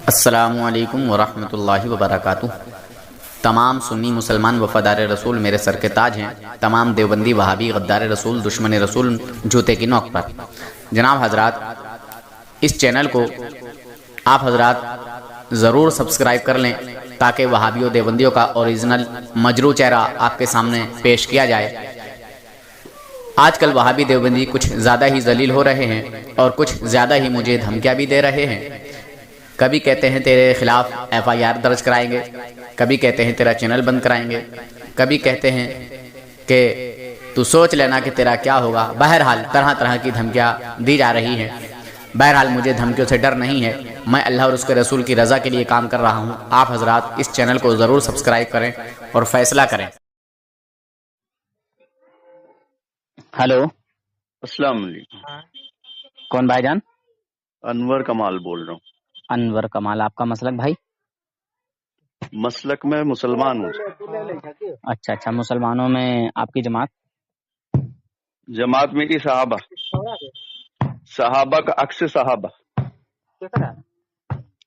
السلام علیکم ورحمۃ اللہ وبرکاتہ۔ تمام سنی مسلمان وفادار رسول میرے سر کے تاج ہیں، تمام دیوبندی وہابی غدار رسول دشمن رسول جوتے کی نوک پر۔ جناب حضرات، اس چینل کو آپ حضرات ضرور سبسکرائب کر لیں تاکہ وہابیوں دیوبندیوں کا اوریجنل مجروح چہرہ آپ کے سامنے پیش کیا جائے۔ آج کل وہابی دیوبندی کچھ زیادہ ہی ذلیل ہو رہے ہیں اور کچھ زیادہ ہی مجھے دھمکیاں بھی دے رہے ہیں۔ کبھی کہتے ہیں تیرے خلاف FIR درج کرائیں گے، کبھی کہتے ہیں تیرا چینل بند کرائیں گے، کبھی کہتے ہیں کہ تو سوچ لینا کہ تیرا کیا ہوگا۔ بہرحال طرح طرح کی دھمکیاں دی جا رہی ہیں۔ بہرحال مجھے دھمکیوں سے ڈر نہیں ہے، میں اللہ اور اس کے رسول کی رضا کے لیے کام کر رہا ہوں۔ آپ حضرات اس چینل کو ضرور سبسکرائب کریں اور فیصلہ کریں۔ ہلو، السلام علیکم۔ کون بھائی جان؟ انور کمال بول رہا ہوں۔ انور کمال، آپ کا مسلک بھائی؟ مسلک میں مسلمان ہوں۔ اچھا، مسلمانوں میں آپ کی جماعت؟ جماعت میری صحابہ کا عکس صحابہ۔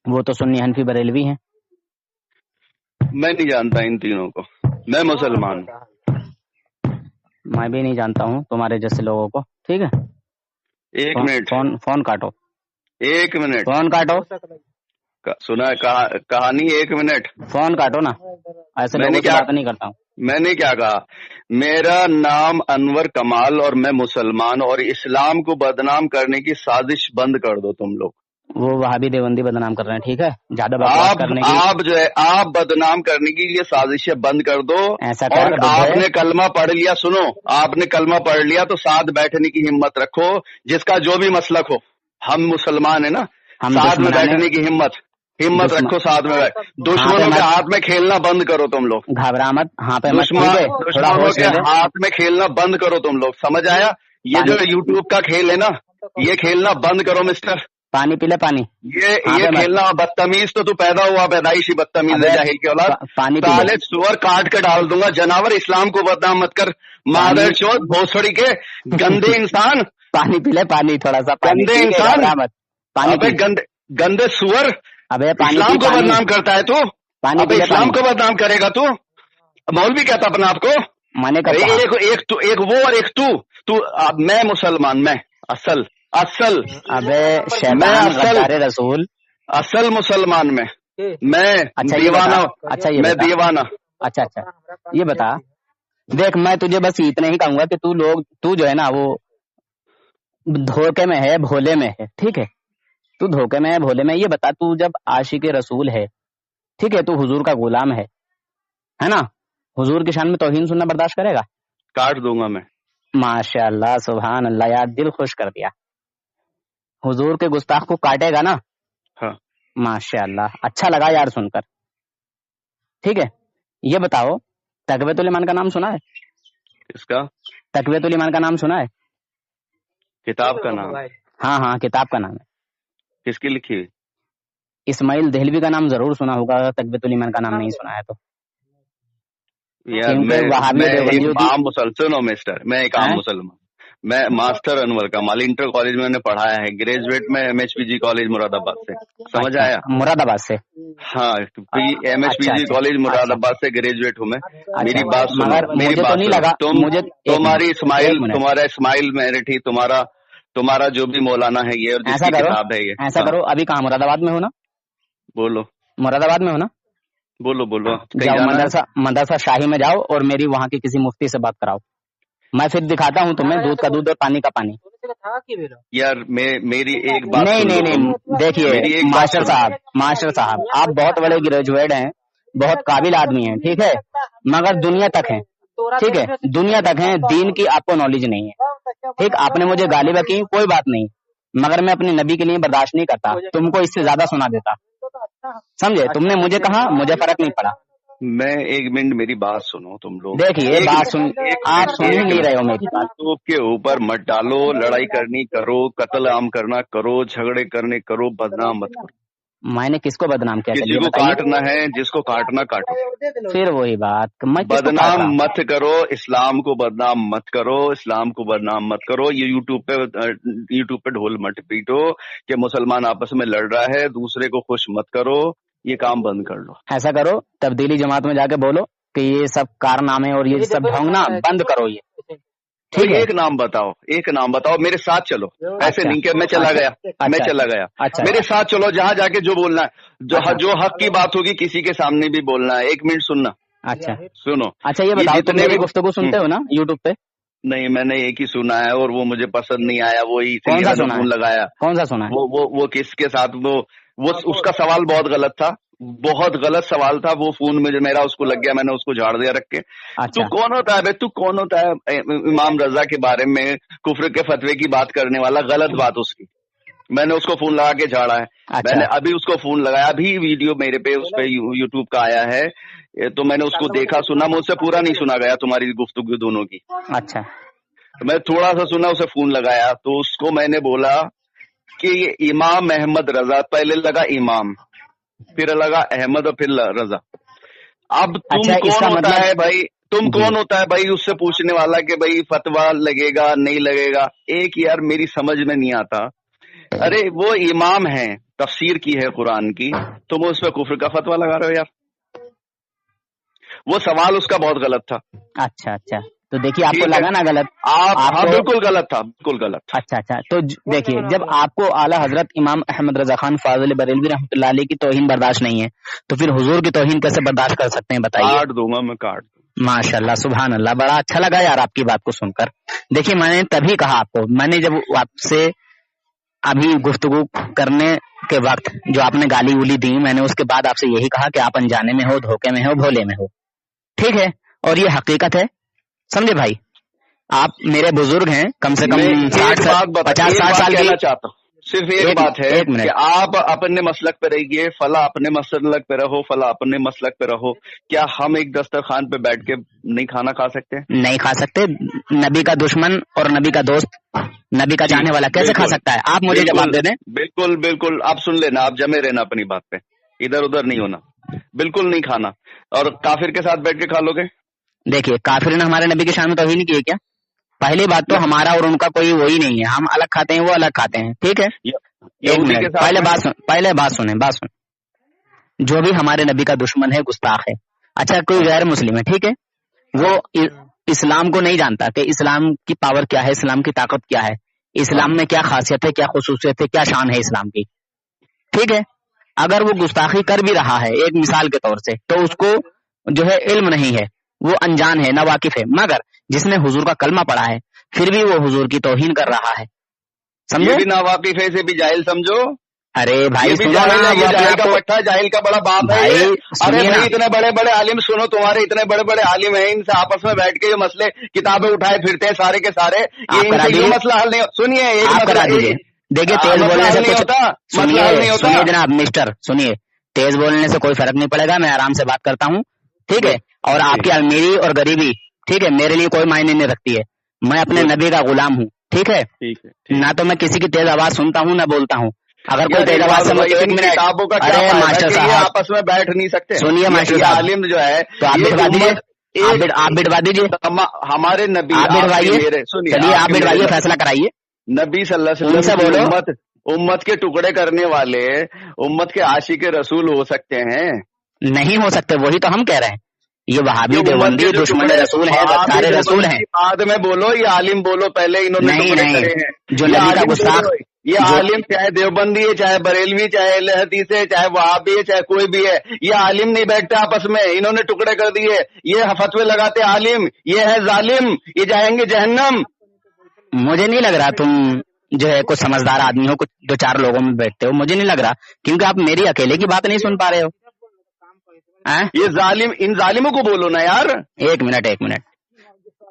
وہ تو سنی حنفی بریلوی ہیں۔ میں نہیں جانتا ان تینوں کو، میں مسلمان ہوں۔ میں بھی نہیں جانتا ہوں تمہارے جیسے لوگوں کو۔ ٹھیک ہے، ایک منٹ، فون کاٹو، ایک منٹ، فون کاٹو، سنا ہے کہانی، ایک منٹ، فون کاٹو نا، ایسے لوگوں سے بات نہیں کرتا ہوں۔ میں نے کیا کہا؟ میرا نام انور کمال اور میں مسلمان، اور اسلام کو بدنام کرنے کی سازش بند کر دو تم لوگ۔ وہ وہابی دیوبندی بدنام کر رہے ہیں، ٹھیک ہے؟ زیادہ بکواس کرنے کی، آپ بدنام کرنے کی یہ سازشیں بند کر دو۔ ایسا اور آپ نے کلمہ پڑھ لیا، سنو، آپ نے کلمہ پڑھ لیا تو ساتھ بیٹھنے کی ہمت رکھو، جس کا جو بھی مسلک ہو۔ ہم مسلمان ہیں نا، ساتھ میں بیٹھنے کی ہمت رکھو، ساتھ میں دشمنوں کے ہاتھ میں کھیلنا بند کرو تم لوگ۔ گھبرا مت، ہاں پہ دشمنوں کے ہاتھ میں کھیلنا بند کرو تم لوگ، سمجھ آیا؟ یہ جو یوٹیوب کا کھیل ہے نا، یہ کھیلنا بند کرو مسٹر۔ پانی پی لے، پانی۔ یہ کھیلنا، بدتمیز تو پیدا ہوا پیدائشی بدتمیز ہے، جاہل کی اولاد۔ سالے سور کاٹ کے ڈال دوں گا، جانور، اسلام کو بدنام مت کر، مادر چوت بھوسڑی کے گندے انسان۔ پانی پی لے، پانی تھوڑا سا، گندے انسان، گندے سور، اسلام کو بدنام کرتا ہے تو؟ اسلام کو بدنام کرے گا تو؟ مولوی کہتا اپنا آپ کو؟ ایک وہ اور ایک تو۔ میں مسلمان، میں اصل رسول، اصل مسلمان میں دیوانہ۔ میں دیوانہ۔ اچھا، یہ بتا، دیکھ میں تجھے بس اتنا ہی کہوں گا کہ تو جو ہے نا وہ دھوکے میں ہے، بھولے میں ہے، ٹھیک ہے؟ تو دھوکے میں ہے، بھولے میں۔ یہ بتا، تو جب عاشق رسول ہے، ٹھیک ہے، تو حضور کا غلام ہے نا؟ حضور کی شان میں توہین سننا برداشت کرے گا؟ کاٹ دوں گا میں۔ ماشاء اللہ، سبحان اللہ، یار دل خوش کر دیا۔ حضور کے گستاخ کو کاٹے گا نا؟ ہاں۔ ماشاء اللہ، اچھا لگا یار سن کر، ٹھیک ہے؟ یہ بتاؤ، تقویت الایمان کا نام سنا ہے؟ کس کا؟ تقویت الایمان کا نام سنا ہے؟ کتاب کا نام؟ ہاں، کتاب کا نام ہے۔ کس کی لکھی ہوئی؟ اسماعیل دہلوی کا نام ضرور سنا ہوگا، تقویت الایمان کا نام نہیں سنا ہے تو۔ یار میں ایک عام مسلمان، میں ماسٹر انور کمال، انٹر کالج میں نے پڑھایا ہے، گریجویٹ میں MHPG کالج مراد آباد سے، سمجھ آیا؟ مراد آباد سے؟ ہاں، MHPG کالج مراد آباد سے گریجویٹ ہوں میں۔ میری بات سنو، تمہارا اسماعیل میرٹھی، تمہارا جو بھی مولانا ہے یہ، اور جس کی کتاب ہے یہ۔ ایسا کرو، ابھی کہاں مراد آباد میں ہو نا؟ بولو، مراد آباد میں ہو نا؟ بولو۔ مدرسہ شاہی میں جاؤ اور میری وہاں کی کسی مفتی سے بات کراؤ، میں پھر دکھاتا ہوں تمہیں دودھ کا دودھ اور پانی کا پانی۔ یار میری ایک بات نہیں، دیکھیے ماسٹر صاحب، آپ بہت بڑے گریجویٹ ہیں، بہت قابل آدمی ہیں، ٹھیک ہے، مگر دنیا تک ہیں، ٹھیک ہے، دنیا تک ہیں، دین کی آپ کو نالج نہیں ہے، ٹھیک؟ آپ نے مجھے گالی بکی، کوئی بات نہیں، مگر میں اپنے نبی کے لیے برداشت نہیں کرتا، تم کو اس سے زیادہ سنا دیتا، سمجھے؟ تم نے مجھے کہا، مجھے فرق نہیں پڑا۔ میں ایک منٹ، میری بات سنو تم لوگ۔ دیکھیے بات آپ سن ہی نہیں رہے ہو میری بات۔ کے اوپر مت ڈالو، لڑائی کرنی کرو، قتل عام کرنا کرو، جھگڑے کرنے کرو، بدنام مت کرو۔ میں نے کس کو بدنام کیا؟ کسی کو کاٹنا ہے، جس کو کاٹنا کاٹو. پھر وہی بات، بدنام مت کرو، اسلام کو بدنام مت کرو، اسلام کو بدنام مت کرو. یہ یوٹیوب پہ ڈھول مت پیٹو کہ مسلمان آپس میں لڑ رہا ہے، دوسرے کو خوش مت کرو. یہ کام بند کر لو. ایسا کرو، تبدیلی جماعت میں جا کے بولو کہ یہ سب کارنامے اور یہ سب ڈھونگنا بند کرو. یہ ٹھیک ہے، ایک نام بتاؤ، میرے ساتھ چلو. ایسے نہیں کہ میں چلا گیا. میرے ساتھ چلو، جہاں جا کے جو بولنا ہے، جو حق کی بات ہوگی کسی کے سامنے بھی بولنا ہے. 1 منٹ سننا. اچھا سنو. اچھا یہ بتاؤ، تم میری گفتگو سنتے ہو نا یوٹیوب پہ؟ نہیں، میں نے ایک ہی سنا ہے اور وہ مجھے پسند نہیں آیا. وہی فون لگایا. کون سا سنا ہے؟ وہ کس کے ساتھ وہ اس کا سوال بہت غلط تھا، بہت غلط سوال تھا. وہ فون میں جو میرا اس کو لگ گیا، میں نے اس کو جھاڑ دیا رکھ کے. تو کون ہوتا ہے بھائی؟ تو کون ہوتا ہے امام رضا کے بارے میں کفر کے فتوے کی بات کرنے والا؟ غلط بات اس کی. میں نے اس کو فون لگا کے جھاڑا ہے. میں نے ابھی اس کو فون لگایا، ابھی ویڈیو میرے پہ اس پہ یوٹیوب کا آیا ہے، تو میں نے اس کو دیکھا سنا. مجھ سے پورا نہیں سنا گیا تمہاری گفتگو دونوں کی. اچھا میں تھوڑا سا سنا، اسے فون لگایا تو اس کو میں نے بولا کہ یہ امام احمد رضا، پہلے لگا امام، پھر لگا احمد اور پھر رضا. اب تم کون ہوتا ہے بھائی؟ تم کون ہوتا ہے بھائی اس سے پوچھنے والا کہ بھائی فتوا لگے گا نہیں لگے گا؟ ایک یار میری سمجھ میں نہیں آتا. ارے وہ امام ہے، تفسیر کی ہے قرآن کی، تم اس پہ کفر کا فتوا لگا رہے ہو یار. وہ سوال اس کا بہت غلط تھا. اچھا تو دیکھیے، آپ کو لگا نا غلط؟ ہاں بالکل غلط تھا، بالکل غلط. اچھا تو دیکھیے، جب آپ کو اعلیٰ حضرت امام احمد رضا خان فاضل بریلوی رحمۃ اللہ علیہ کی توہین برداشت نہیں ہے، تو پھر حضور کی توہین کیسے برداشت کر سکتے ہیں بتائیے؟ کاٹ دوں گا میں، کاٹ. ماشاء اللہ، سبحان اللہ، بڑا اچھا لگا یار آپ کی بات کو سن کر. دیکھیے، میں نے تبھی کہا آپ کو، میں نے جب آپ سے ابھی گفتگو کرنے کے وقت جو آپ نے گالی ولی دی، میں نے اس کے بعد آپ سے یہی کہا کہ آپ انجانے میں ہو، دھوکے میں ہو، بھولے میں ہو. ٹھیک ہے، اور یہ حقیقت ہے، سمجھے بھائی؟ آپ میرے بزرگ ہیں، کم سے کم 50-60 سال کے. چاہتا ہوں صرف ایک بات ہے کہ آپ اپنے مسلک پہ رہیے، فلاں اپنے مسلک پہ رہو، فلاں اپنے مسلک پہ رہو. کیا ہم ایک دسترخوان پہ بیٹھ کے نہیں کھانا کھا سکتے؟ نہیں کھا سکتے. نبی کا دشمن اور نبی کا دوست، نبی کا چاہنے والا کیسے کھا سکتا ہے؟ آپ مجھے جواب دے دیں. بالکل آپ سن لینا، آپ جمے رہنا اپنی بات پہ، ادھر ادھر نہیں ہونا. بالکل نہیں کھانا. اور کافر کے ساتھ بیٹھ کے کھا لو گے؟ دیکھیے، کافر نے ہمارے نبی کی شان میں توہین کی ہے کیا؟ پہلی بات تو ہمارا اور ان کا کوئی وہی نہیں ہے، ہم الگ کھاتے ہیں، وہ الگ کھاتے ہیں. ٹھیک ہے، پہلے بات سنیں. جو بھی ہمارے نبی کا دشمن ہے، گستاخ ہے. اچھا، کوئی غیر مسلم ہے، ٹھیک ہے، وہ اسلام کو نہیں جانتا کہ اسلام کی پاور کیا ہے، اسلام کی طاقت کیا ہے، اسلام میں کیا خاصیت ہے، کیا خصوصیت ہے، کیا شان ہے اسلام کی. ٹھیک ہے، اگر وہ گستاخی کر بھی رہا ہے ایک مثال کے طور سے، تو اس کو جو ہے علم نہیں ہے، وہ انجان ہے، نا واقف ہے. مگر جس نے حضور کا کلمہ پڑھا ہے، پھر بھی وہ حضور کی توہین کر رہا ہے. سمجھو، نا واقف ہے، اسے بھی جاہل سمجھو. ارے بھائی، جاہل کا بڑا باپ ہے. ارے بھائی، اتنے بڑے بڑے عالم، سنو، تمہارے اتنے بڑے بڑے عالم ہیں، ان سے آپس میں بیٹھ کے جو مسئلے کتابیں اٹھائے پھرتے ہیں سارے کے سارے، یہ مسئلہ حل نہیں. سنیے، ایک کرا دیجیے. دیکھیے، تیز بولنے سے کچھ سنیے جناب مسٹر، سنیے، تیز بولنے سے کوئی فرق نہیں پڑے گا. میں آرام سے بات کرتا ہوں، ٹھیک ہے. اور آپ کی امیری اور غریبی، ٹھیک ہے، میرے لیے کوئی معنی نہیں رکھتی ہے. میں اپنے نبی کا غلام ہوں، ٹھیک ہے. نہ تو میں کسی کی تیز آواز سنتا ہوں، نہ بولتا ہوں. اگر کوئی تیز آواز سے ارے ماسٹر صاحب آپس میں بیٹھ نہیں سکتے. سنیے ماسٹر صاحب، عالم جو ہے تو آپ بٹوا دیجیے، آپ بٹوا دیجیے ہمارے نبی. آپ بٹوائیے، چلیے آپ بٹوائیے، فیصلہ کرائیے. نبی صلی اللہ علیہ وسلم امت کے ٹکڑے کرنے والے، امت کے عاشق رسول ہو سکتے ہیں؟ نہیں ہو سکتے. وہی تو ہم کہہ رہے ہیں. یہ وہابی دیوبندی دشمن رسول ہیں، سارے رسول ہیں. بعد میں بولو، یہ عالم بولو، پہلے انہوں نے نہیں، جو نبی کا گستاخ. یہ عالم چاہے دیوبندی ہے، چاہے بریلوی، چاہے اہل حدیث ہے، چاہے وہابی ہے، چاہے کوئی بھی ہے، یہ عالم نہیں بیٹھتے آپس میں. انہوں نے ٹکڑے کر دیے، یہ فتوے لگاتے عالم، یہ ہے ظالم، یہ جائیں گے جہنم. مجھے نہیں لگ رہا تم جو ہے کچھ سمجھدار آدمی ہو، کچھ دو چار لوگوں میں بیٹھتے ہو. مجھے نہیں لگ رہا، کیونکہ آپ میری اکیلے کی بات نہیں سن پا رہے ہو. یہ ظالم، ان ظالموں کو بولو نا یار. ایک منٹ،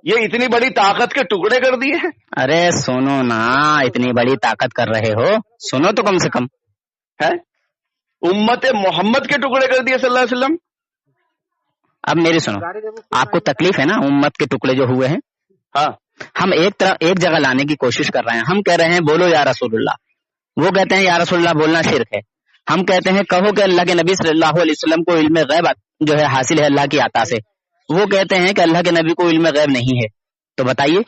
یہ اتنی بڑی طاقت کے ٹکڑے کر دیے. ارے سنو نا، اتنی بڑی طاقت کر رہے ہو، سنو تو کم سے کم. ہے امت محمد کے ٹکڑے کر دیے صلی اللہ علیہ وسلم. اب میری سنو، آپ کو تکلیف ہے نا امت کے ٹکڑے جو ہوئے ہیں. ہاں، ہم ایک جگہ لانے کی کوشش کر رہے ہیں. ہم کہہ رہے ہیں بولو یا رسول اللہ، وہ کہتے ہیں یا رسول اللہ بولنا شرک ہے. ہم کہتے ہیں کہو کہ اللہ کے نبی صلی اللہ علیہ وسلم کو علم غیب جو ہے حاصل ہے اللہ کی عطا سے، وہ کہتے ہیں کہ اللہ کے نبی کو علم غیب نہیں ہے، تو بتائیے۔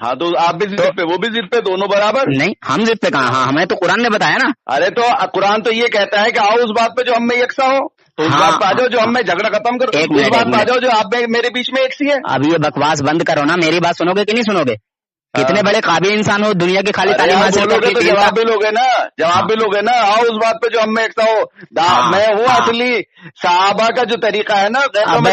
ہاں تو آپ بھی ضد پہ، وہ بھی ضد پہ، دونوں برابر؟ نہیں، ہم ضد پہ کہاں، ہاں ہمیں تو قرآن نے بتایا نا۔ ارے تو قرآن تو یہ کہتا ہے کہ آؤ اس بات پہ جو ہم میں یکساں ہو، تو اس بات پہ آ جاؤ جو ہم میں جھگڑا ختم کرو، اس بات پہ آ جاؤ جو آپ میں میرے بیچ میں ایک سی ہے۔ اب یہ بکواس بند کرو نا، میری بات سنو گے کہ نہیں سنو گے؟ کتنے بڑے قابل انسان ہو، دنیا کی خالی تعلیم حاصل بولو گے تو جواب بھی لوگے نا، جواب بھی لوگے نا، آؤ اس بات پہ جو ہم میں ایک ہو۔ میں ہوں اصلی صحابہ کا جو طریقہ ہے نا، تم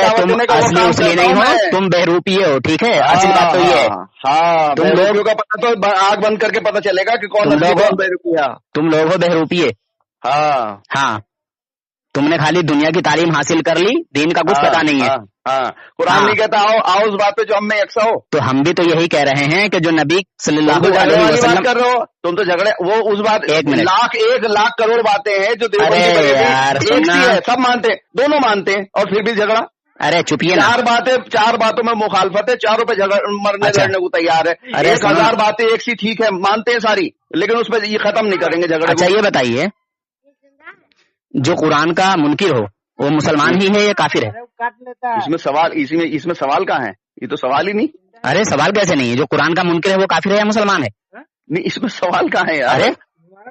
اصلی نہیں ہو، تم بہروپیے ہو، ٹھیک ہے، اصل بات تو یہ ہے۔ ہاں تم لوگوں کا پتا تو آنکھ بند کر کے پتا چلے گا کہ کون بہروپیہ، تم لوگ ہو بہروپیے۔ ہاں تم نے خالی دنیا کی تعلیم حاصل کر لی، دین کا کچھ پتا نہیں ہے۔ ہاں قرآن نہیں کہتا آؤ اس بات پہ جو ہم میں یکساں ہو۔ تو ہم بھی تو یہی کہہ رہے ہیں کہ جو نبی صلی اللہ علیہ وسلم کر رہے ہو، تم تو جھگڑے وہ اس بات، 1 لاکھ کروڑ باتیں ہیں جو سب مانتے ہیں، دونوں مانتے ہیں، اور پھر بھی جھگڑا۔ ارے چپیے، 4 باتوں میں مخالفت ہے، چاروں پہ مرنے لڑنے کو تیار ہے۔ 1000 باتیں ایک سی ٹھیک ہے، مانتے ہیں ساری، لیکن اس پہ یہ ختم نہیں کریں گے جھگڑے۔ اچھا یہ بتائیے، جو قرآن کا منکر ہو وہ مسلمان ہی ہے یا کافر ہے؟ اس میں سوال کہاں ہے؟ یہ تو سوال ہی نہیں۔ ارے سوال کیسے نہیں ہے؟ جو قرآن کا منکر ہے وہ کافر ہے یا مسلمان ہے؟ نہیں، اس میں سوال کہاں ہے یار؟ ارے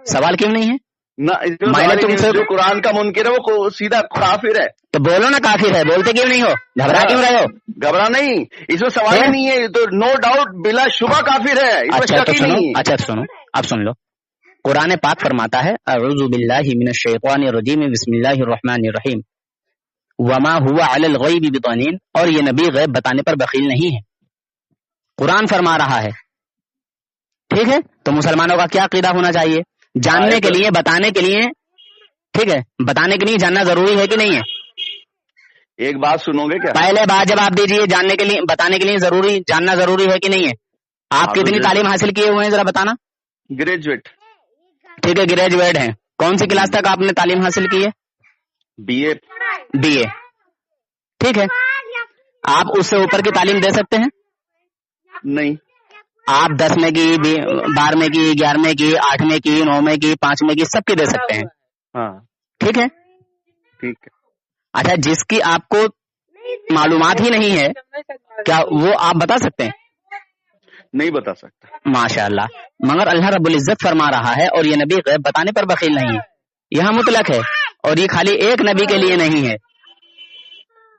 سوال کیوں نہیں ہے؟ میں نے تم سے جو قرآن کا منکر ہے وہ سیدھا کافر ہے۔ تو بولو نا کافر ہے، بولتے کیوں نہیں ہو؟ گھبرا کیوں رہے ہو؟ گھبرا نہیں، اس میں سوال ہی نہیں ہے، تو نو ڈاؤٹ بلا شبہ کافر ہے، اس میں شک ہی نہیں۔ اچھا سنو، اب سن لو، قرآن پاک فرماتا ہے اعوذ باللہ من الشیطان الرجیم بسم اللہ الرحمن الرحیم وما هو علی الغیب بضنین، اور یہ نبی غیب بتانے پر بخیل نہیں ہے، قرآن فرما رہا ہے، ٹھیک ہے؟ تو مسلمانوں کا کیا عقیدہ ہونا چاہیے؟ جاننے کے لیے، بتانے کے لیے، ٹھیک ہے، بتانے کے لیے جاننا ضروری ہے کہ نہیں ہے؟ ایک بات سنو گے کیا؟ پہلے بات جواب دیجیے، جاننے کے لیے، بتانے کے لیے ضروری، جاننا ضروری ہے کہ نہیں ہے؟ آپ کتنی تعلیم حاصل کیے ہوئے ہیں ذرا بتانا۔ گریجویٹ۔ ٹھیک ہے، گریجویٹ ہیں، کون سی کلاس تک آپ نے تعلیم حاصل کی ہے؟ بی اے۔ ٹھیک ہے، آپ اس سے اوپر کی تعلیم دے سکتے ہیں؟ نہیں۔ آپ 10 میں کی، 12 کی، 11 کی، 8 کی، 9 کی، 5 کی، سب کی دے سکتے ہیں۔ ہاں ٹھیک ہے۔ اچھا جس کی آپ کو معلومات ہی نہیں ہے کیا وہ آپ بتا سکتے ہیں؟ نہیں بتا سکتا۔ ماشاء اللہ، مگر اللہ رب العزت فرما رہا ہے اور یہ نبی غیب بتانے پر بخیل نہیں ہے، یہاں مطلق ہے، اور یہ خالی ایک نبی کے لیے نہیں ہے،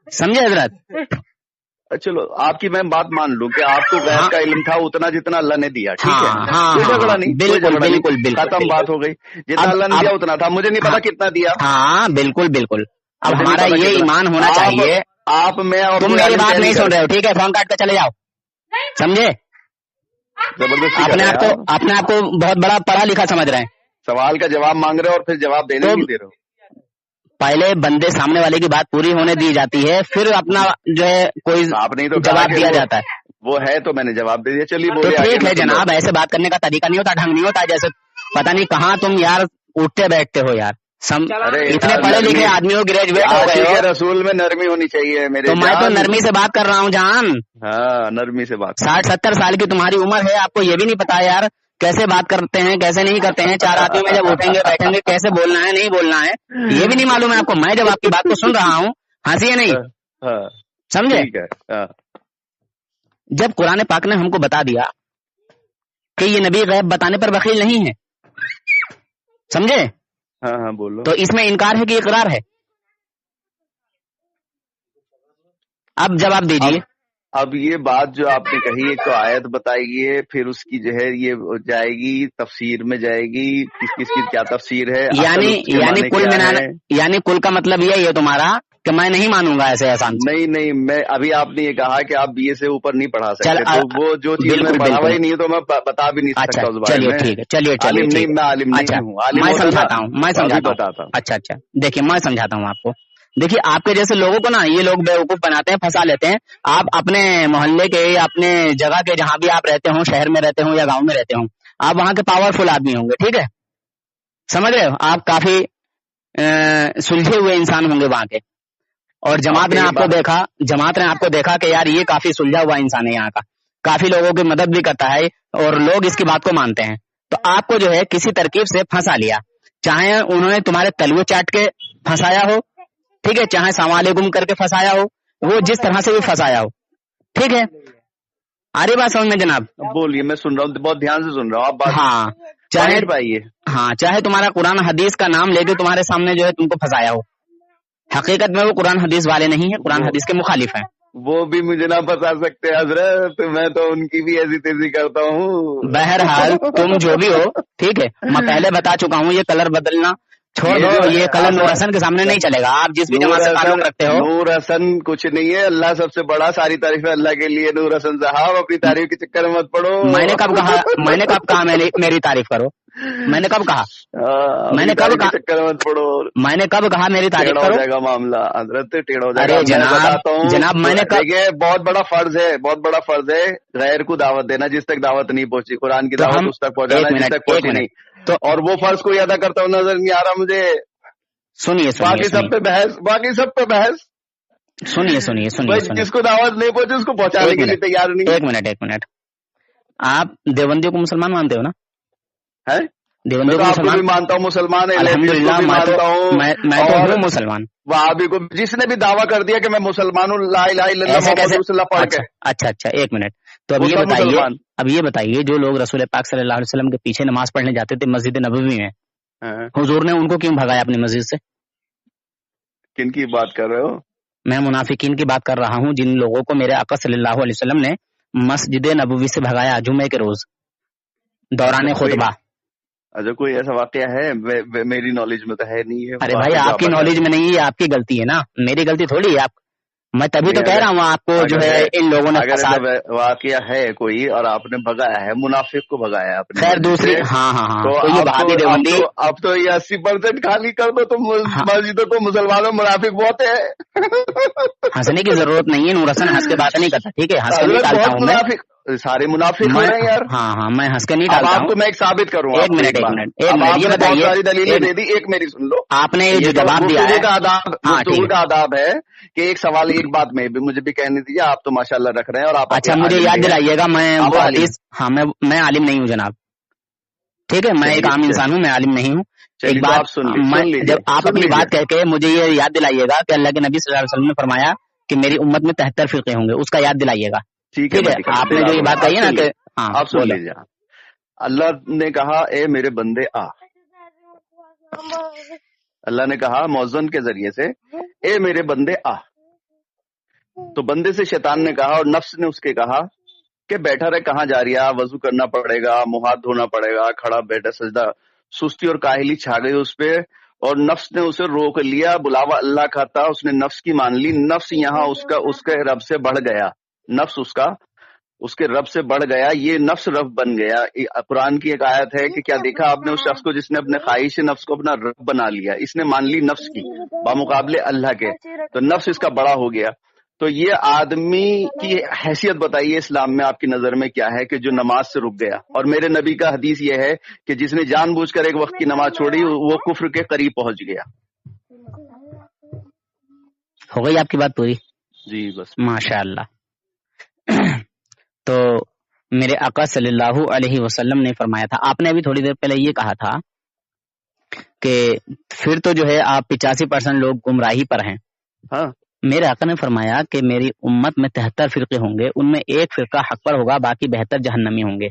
سمجھے حضرت؟ چلو آپ کی میں بات مان لوں کہ آپ کو غیب کا علم تھا اتنا جتنا اللہ نے دیا، ٹھیک ہے، کوئی جھگڑا نہیں، بالکل ختم بات ہو گئی، جتنا اللہ نے دیا اتنا تھا، مجھے نہیں پتا کتنا دیا۔ ہاں بالکل، اب ہمارا یہ ایمان ہونا چاہیے۔ آپ میں اور تم میری بات نہیں سن رہے ہو، ٹھیک ہے، فون کاٹ کے چلے جاؤ، سمجھے؟ اپنے آپ کو بہت بڑا پڑھا لکھا سمجھ رہے ہیں، سوال کا جواب مانگ رہے اور پھر جواب دینے نہیں دے رہے ہو۔ پہلے بندے سامنے والے کی بات پوری ہونے دی جاتی ہے، پھر اپنا جو ہے کوئی جواب دیا جاتا ہے۔ وہ ہے تو میں نے جواب دے دیا، چلیے تو ٹھیک ہے جناب، ایسے بات کرنے کا طریقہ نہیں ہوتا، ڈھنگ نہیں ہوتا، جیسے پتہ نہیں کہاں تم یار اٹھتے بیٹھتے ہو یار، اتنے پڑھے لکھے آدمی ہو، گریجویٹ ہو گئے ہو، رسول میں نرمی ہونی چاہیے میرے۔ تو میں تو نرمی سے بات کر رہا ہوں جان۔ ہاں نرمی سے بات۔ 60-70 سال کی تمہاری عمر ہے، آپ کو یہ بھی نہیں پتا یار کیسے بات کرتے ہیں، کیسے نہیں کرتے ہیں، 4 آدمیوں میں جب اٹھیں گے بیٹھیں گے کیسے بولنا ہے نہیں بولنا ہے، یہ بھی نہیں معلوم ہے آپ کو۔ میں جب آپ کی بات کو سن رہا ہوں، ہنسی ہے نہیں، سمجھے؟ جب قرآن پاک نے ہم کو بتا دیا کہ یہ نبی غیب بتانے پر بخیل نہیں ہے، سمجھے؟ ہاں بولو۔ تو اس میں انکار ہے کہ اقرار ہے؟ اب جواب دیجیے۔ اب یہ بات جو آپ نے کہی ایک تو آیت بتائیے، پھر اس کی جو ہے یہ جائے گی تفسیر میں جائے گی، کس کی کیا تفسیر ہے، یعنی کل کا مطلب یہ ہے تمہارا کہ میں نہیں مانوں گا ایسے آسان؟ نہیں، میں ابھی آپ نے یہ کہا کہ آپ BA سے اوپر نہیں پڑھا سکتے، تو وہ جو چیز میں پڑھا ہوا ہی نہیں ہے تو میں بتا بھی نہیں سکتا اس بارے میں۔ چلیے نہیں، میں عالم نہیں ہوں، میں سمجھاتا ہوں، اچھا دیکھیے میں سمجھاتا ہوں آپ کو۔ دیکھیے آپ کے جیسے لوگوں کو نا یہ لوگ بیوقوف بناتے ہیں، پھنسا لیتے ہیں۔ آپ اپنے محلے کے یا اپنے جگہ کے جہاں بھی آپ رہتے ہوں، شہر میں رہتے ہوں یا گاؤں میں رہتے ہوں، آپ وہاں کے پاورفل آدمی ہوں گے، ٹھیک ہے، سمجھ رہے ہو؟ آپ کافی سلجھے ہوئے انسان ہوں گے وہاں کے، اور جماعت نے آپ کو دیکھا کہ یار یہ کافی سلجھا ہوا انسان ہے یہاں کا، کافی لوگوں کی مدد بھی کرتا ہے اور لوگ اس کی بات کو مانتے ہیں، تو آپ کو جو ہے کسی ترکیب سے پھنسا لیا، چاہے انہوں نے تمہارے تلوے چاٹ کے پھنسایا ہو، ٹھیک ہے، چاہے السلام علیکم کر کے پھنسایا ہو، وہ جس طرح سے بھی پھنسایا ہو، ٹھیک ہے، آ رہی بات سمجھ میں جناب؟ بولیے، میں سن رہا ہوں، بہت دھیان سے سن رہا ہوں آپ بات. ہاں چاہے تمہارا قرآن حدیث کا نام لے کے تمہارے سامنے جو ہے تم کو پھنسایا ہو، حقیقت میں وہ قرآن حدیث والے نہیں ہیں، قرآن حدیث کے مخالف ہیں. وہ بھی مجھے نہ بتا سکتے حضرت، میں تو ان کی بھی ایسی تیزی کرتا ہوں. بہرحال تم جو بھی ہو، ٹھیک ہے، میں پہلے بتا چکا ہوں، یہ کلر بدلنا چھوڑ دو، یہ کلر نور حسن کے سامنے نہیں چلے گا. آپ جس بھی جماعت سے تعلق رکھتے ہو. نور حسن کچھ نہیں ہے، اللہ سب سے بڑا، ساری تعریفیں اللہ کے لیے. نور حسن صاحب اپنی تعریف کے چکر میں مت پڑو. میں نے کب کہا میری تعریف کرو؟ میں نے کب کہا چکر مت پڑو. میں نے کب کہا میری تعریف کرو؟ ہو جائے گا معاملہ حضرت، ٹیڑھا ہو جائے گا. جناب میں نے دیکھیے، بہت بڑا فرض ہے غیر کو دعوت دینا جس تک دعوت نہیں پہنچی. قرآن کی دعوت اس تک پہنچانا جس تک پہنچی نہیں. تو اور وہ فرض کوئی ادا کرتا ہوں نظر نہیں آ رہا مجھے. سنیے باقی سب پہ بحث. سنیے جس کو دعوت نہیں پہنچی اس کو پہنچانے کے لیے تیار نہیں. ایک منٹ آپ دیوبندیوں کو مسلمان مانتے ہو نا؟ ہے دیوبندیوں کو مسلمان مانتا ہوں، مسلمان الحمدللہ مانتا ہوں. میں تو ہوں مسلمان. وہابی کو جس نے بھی دعویٰ کر دیا کہ میں مسلمان ہوں، لا الہ الا اللہ محمد رسول اللہ پڑھ کے. اچھا ایک منٹ. تو اب یہ بتائیے جو لوگ رسول پاک صلی اللہ علیہ وسلم کے پیچھے نماز پڑھنے جاتے تھے مسجد نبوی میں، حضور نے ان کو کیوں بھگایا اپنی مسجد سے؟ کن کی بات کر رہے ہو؟ میں منافقین کی بات کر رہا ہوں، جن لوگوں کو میرے آقا صلی اللہ علیہ وسلم نے مسجد نبوی سے بھگایا جمعے کے روز دوران خطبہ. اچھا کوئی ایسا واقعہ ہے؟ میری نالج میں تو ہے نہیں ہے. ارے بھائی آپ کی نالج میں نہیں ہے، آپ کی غلطی ہے نا، میری غلطی تھوڑی ہے. میں تبھی تو کہہ رہا ہوں آپ کو جو ہے ان لوگوں نے واقعہ ہے کوئی اور آپ نے بھگایا ہے، منافق کو بھگایا آپ نے. خیر دوسری ہاں تو یہ وہابی دیوبندی اب تو یہ 80% خالی کر دو تو مسجدوں کو مسلمانوں منافق بہت ہے. ہنسنے کی ضرورت نہیں ہے، نور حسن ہنس کے بات نہیں کرتا، ٹھیک ہے، ہنس کے نہیں ڈالتا ہوں میں. سارے منافق ہو رہے ہیں یار. ہاں میں ہنس کے نہیں ڈالتا ہوں. آپ کو میں ایک ثابت کروں. ایک منٹ یہ بتائیے، ساری دلیلیں دے دی، ایک میری سن لو. آپ نے جو جواب دیا ہے گفتگو کا آداب ہے کہ ایک سوال ایک بات میں مجھے بھی کہنے دیجیے. آپ تو ماشاءاللہ رکھ رہے ہیں اور آپ اچھا مجھے یاد دلائیے گا، میں عالم نہیں ہوں جناب، ٹھیک ہے، میں ایک عام انسان ہوں، میں عالم نہیں ہوں. ایک بات جب آپ اپنی بات کہہ کے مجھے یہ یاد دلائیے گا کہ اللہ کے نبی صلی اللہ علیہ وسلم نے فرمایا کہ میری امت میں 73 فرقے ہوں گے، اس کا یاد دلائیے گا. ٹھیک ہے، آپ نے جو یہ بات کہی ہے نا کہ آپ سن لیجیے. اللہ نے کہا اے میرے بندے آ. اللہ نے کہا مؤذن کے ذریعے سے اے میرے بندے آ. تو بندے سے شیطان نے کہا اور نفس نے اس کے کہا کہ بیٹھا رہے، کہاں جا رہی ہے، وضو کرنا پڑے گا، منہ ہاتھ دھونا پڑے گا، کھڑا بیٹھا سجدہ. سستی اور کاہلی چھا گئی اس پہ اور نفس نے اسے روک لیا. بلاوا اللہ کا تھا، اس نے نفس کی مان لی. نفس یہاں اس کے رب سے بڑھ گیا، نفس اس کے رب سے بڑھ گیا. یہ نفس رب بن گیا. قرآن کی ایک آیت ہے کہ کیا دیکھا آپ نے اس شخص کو جس نے اپنے خواہش نفس کو اپنا رب بنا لیا. اس نے مان لی نفس کی بامقابلے اللہ کے، تو نفس اس کا بڑا ہو گیا. تو یہ آدمی کی حیثیت بتائیے اسلام میں آپ کی نظر میں کیا ہے کہ جو نماز سے رک گیا. اور میرے نبی کا حدیث یہ ہے کہ جس نے جان بوجھ کر ایک وقت کی نماز چھوڑی وہ کفر کے قریب پہنچ گیا. ہو گئی آپ کی بات پوری؟ جی بس ماشاء اللہ. تو میرے آقا صلی اللہ علیہ وسلم نے فرمایا تھا، آپ نے ابھی تھوڑی دیر پہلے یہ کہا تھا کہ پھر تو جو ہے آپ 85% لوگ گمراہی پر ہیں. ہاں میرے آقا نے فرمایا کہ میری امت میں 73 فرقے ہوں گے، ان میں ایک فرقہ حق پر ہوگا، باقی 72 جہنمی ہوں گے.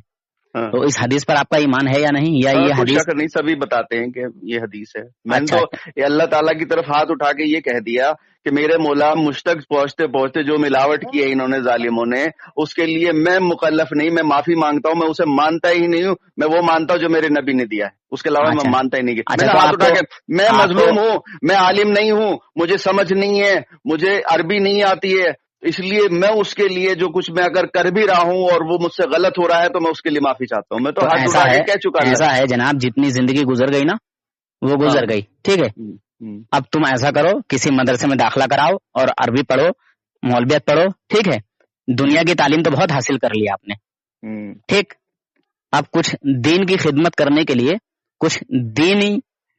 تو اس حدیث پر آپ کا ایمان ہے یا نہیں؟ یا یہ حدیث نہیں، سبھی بتاتے ہیں کہ یہ حدیث ہے. میں نے تو اللہ تعالیٰ کی طرف ہاتھ اٹھا کے یہ کہہ دیا کہ میرے مولا مجھ تک پہنچتے پہنچتے جو ملاوٹ کی ہے انہوں نے ظالموں نے، اس کے لیے میں مکلف نہیں، میں معافی مانگتا ہوں. میں اسے مانتا ہی نہیں ہوں، میں وہ مانتا ہوں جو میرے نبی نے دیا ہے، اس کے علاوہ میں مانتا ہی نہیں. میں نے ہاتھ اٹھا کے میں مظلوم ہوں، میں عالم نہیں ہوں، مجھے سمجھ نہیں ہے، مجھے عربی نہیں آتی ہے، اس لیے میں اس کے لیے جو کچھ میں اگر کر بھی رہا ہوں اور وہ مجھ سے غلط ہو رہا ہے تو میں اس کے لیے معافی چاہتا ہوں. میں تو ہاتھ اٹھا کے کہہ چکا ہوں. ایسا ہے جناب، جتنی زندگی گزر گئی نا وہ گزر گئی، ٹھیک ہے. اب تم ایسا کرو، کسی مدرسے میں داخلہ کراؤ اور عربی پڑھو، مولویت پڑھو، ٹھیک ہے. دنیا کی تعلیم تو بہت حاصل کر لی آپ نے، ٹھیک. اب کچھ دین کی خدمت کرنے کے لیے کچھ دینی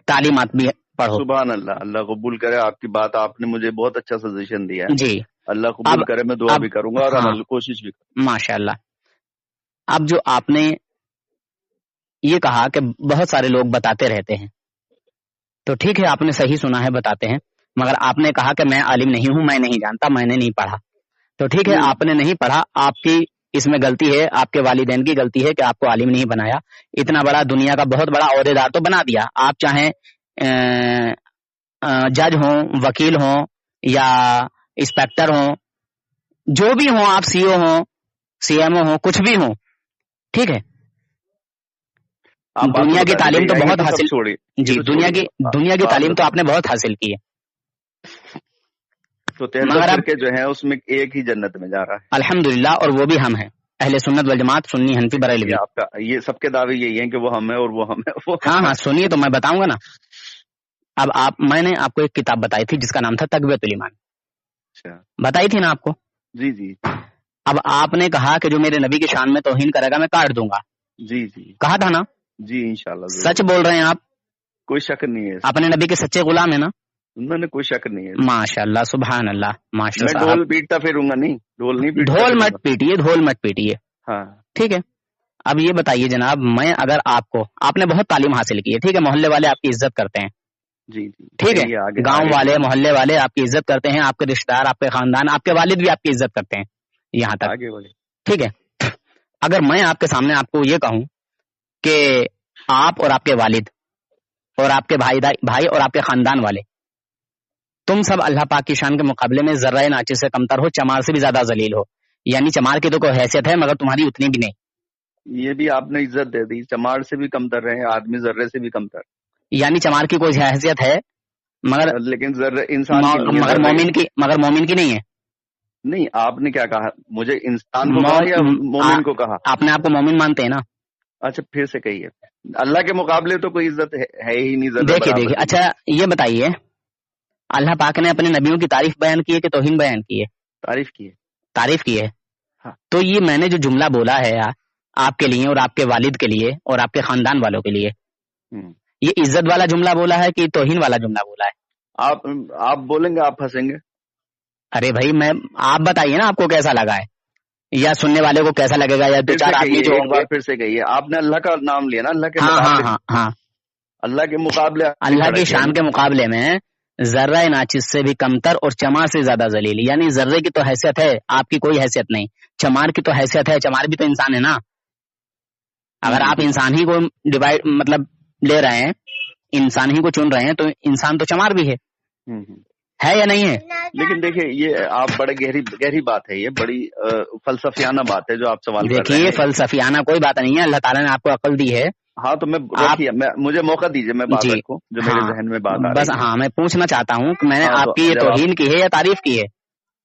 تعلیمات بھی پڑھو. سبحان اللہ، اللہ قبول کرے آپ کی بات. آپ نے مجھے بہت اچھا سجیشن دیا ہے. جی اللہ قبول کرے. میں دعا بھی کروں گا اور عمل کوشش بھی کروں. ماشاء اللہ. اب جو آپ نے یہ کہا کہ بہت سارے لوگ بتاتے رہتے ہیں، تو ٹھیک ہے، آپ نے صحیح سنا ہے، بتاتے ہیں، مگر آپ نے کہا کہ میں عالم نہیں ہوں، میں نہیں جانتا، میں نے نہیں پڑھا. تو ٹھیک ہے، آپ نے نہیں پڑھا، آپ کی اس میں غلطی ہے، آپ کے والدین کی غلطی ہے کہ آپ کو عالم نہیں بنایا. اتنا بڑا دنیا کا بہت بڑا عہدیدار تو بنا دیا. آپ چاہیں جج ہوں، وکیل ہوں، یا انسپیکٹر ہوں، جو بھی ہوں، آپ سی او ہوں، سی ایم او ہوں، کچھ بھی ہوں، ٹھیک ہے. دنیا کی تعلیم تو بہت حاصل، جی دنیا کی تعلیم تو آپ نے بہت حاصل کی ہے، تو مگر کے جو ہے اس میں ایک ہی جنت میں جا رہا ہے الحمدللہ، اور وہ بھی ہم ہیں، اہل سنت والجماعت، سنی، حنفی، بریلوی. آپ کا یہ سب کے دعوے یہی ہیں کہ وہ ہم ہیں اور وہ ہم ہیں. ہاں سنیے تو میں بتاؤں گا نا. اب میں نے آپ کو ایک کتاب بتائی تھی جس کا نام تھا تقویۃ الایمان. اچھا، بتائی تھی نا آپ کو؟ جی جی. اب آپ نے کہا کہ جو میرے نبی کی شان میں توہین کرے گا میں کاٹ دوں گا. جی جی کہا تھا نا؟ جی انشاءاللہ. سچ بول رہے ہیں آپ؟ کوئی شک نہیں ہے. اپنے نبی کے سچے غلام ہے نا؟ میں نے کوئی شک نہیں ہے. ماشاء اللہ، سبحان اللہ، ماشاء اللہ. میں ڈھول پیٹتا پھروں گا نہیں، ڈھول نہیں پیٹتا. ڈھول مت پیٹیے، ڈھول مت پیٹیے. ہاں ٹھیک ہے. اب یہ بتائیے جناب، میں اگر آپ نے بہت تعلیم حاصل کی ہے، ٹھیک ہے، محلے والے آپ کی عزت کرتے ہیں، جی جی، ٹھیک ہے، گاؤں والے، محلے والے آپ کی عزت کرتے ہیں، آپ کے رشتہ دار، آپ کے خاندان، آپ کے والد بھی آپ کی عزت کرتے ہیں، یہاں تک، ٹھیک ہے. اگر میں آپ کے سامنے آپ کو یہ کہوں کہ آپ اور آپ کے والد اور آپ کے بھائی اور آپ کے خاندان والے، تم سب اللہ پاک کی شان کے مقابلے میں ذرہ ناچز سے کمتر ہو، چمار سے بھی زیادہ ذلیل ہو. یعنی چمار کی تو کوئی حیثیت ہے مگر تمہاری اتنی بھی نہیں. یہ بھی آپ نے عزت دے دی، چمار سے بھی کمتر رہے، آدمی ذرے سے بھی کمتر. یعنی چمار کی کوئی حیثیت ہے مگر لیکن ذرہ انسان مگر مومن کی نہیں ہے. نہیں، آپ نے کیا کہا؟ مجھے انسان کو کہا یا مومن کو کہا؟ آپ نے آپ کو مومن مانتے ہیں نا؟ اچھا پھر سے کہیے. اللہ کے مقابلے تو کوئی عزت ہے ہی نہیں. دیکھیے اچھا یہ بتائیے، اللہ پاک نے اپنے نبیوں کی تعریف بیان کی ہے کہ توہین بیان کی ہے؟ تعریف کی ہے. تو یہ میں نے جو جملہ بولا ہے آپ کے لیے اور آپ کے والد کے لیے اور آپ کے خاندان والوں کے لیے، یہ عزت والا جملہ بولا ہے کہ توہین والا جملہ بولا ہے؟ آپ بولیں گے، آپ پھنسیں گے. ارے بھائی آپ بتائیے نا، آپ کو کیسا لگا ہے یا سننے والے کو کیسا لگے گا، یا دو چار آدمی جو ہوں گے. پھر سے کہیے، آپ نے اللہ کا نام لیا نا، اللہ کے ہاں اللہ کے مقابلے، اللہ کی شان کے مقابلے میں ذرہ ناچز سے بھی کمتر اور چمار سے زیادہ ذلیل. یعنی ذرے کی تو حیثیت ہے، آپ کی کوئی حیثیت نہیں. چمار کی تو حیثیت ہے، چمار بھی تو انسان ہے نا. اگر آپ انسان ہی کو ڈیوائڈ مطلب لے رہے ہیں، انسان ہی کو چن رہے ہیں، تو انسان تو چمار بھی ہے یا نہیں ہے؟ لیکن دیکھیں، یہ آپ بڑے گہری بات ہے، یہ بڑی فلسفیانہ بات ہے جو آپ سوال کر رہے ہیں. دیکھیے فلسفیانہ کوئی بات نہیں ہے، اللہ تعالیٰ نے آپ کو عقل دی ہے. ہاں تو مجھے موقع دیجیے، میں بات رکھوں جو میرے ذہن میں بات آ رہی ہے. بس میں پوچھنا چاہتا ہوں کہ میں نے آپ کی یہ توہین کی ہے یا تعریف کی ہے؟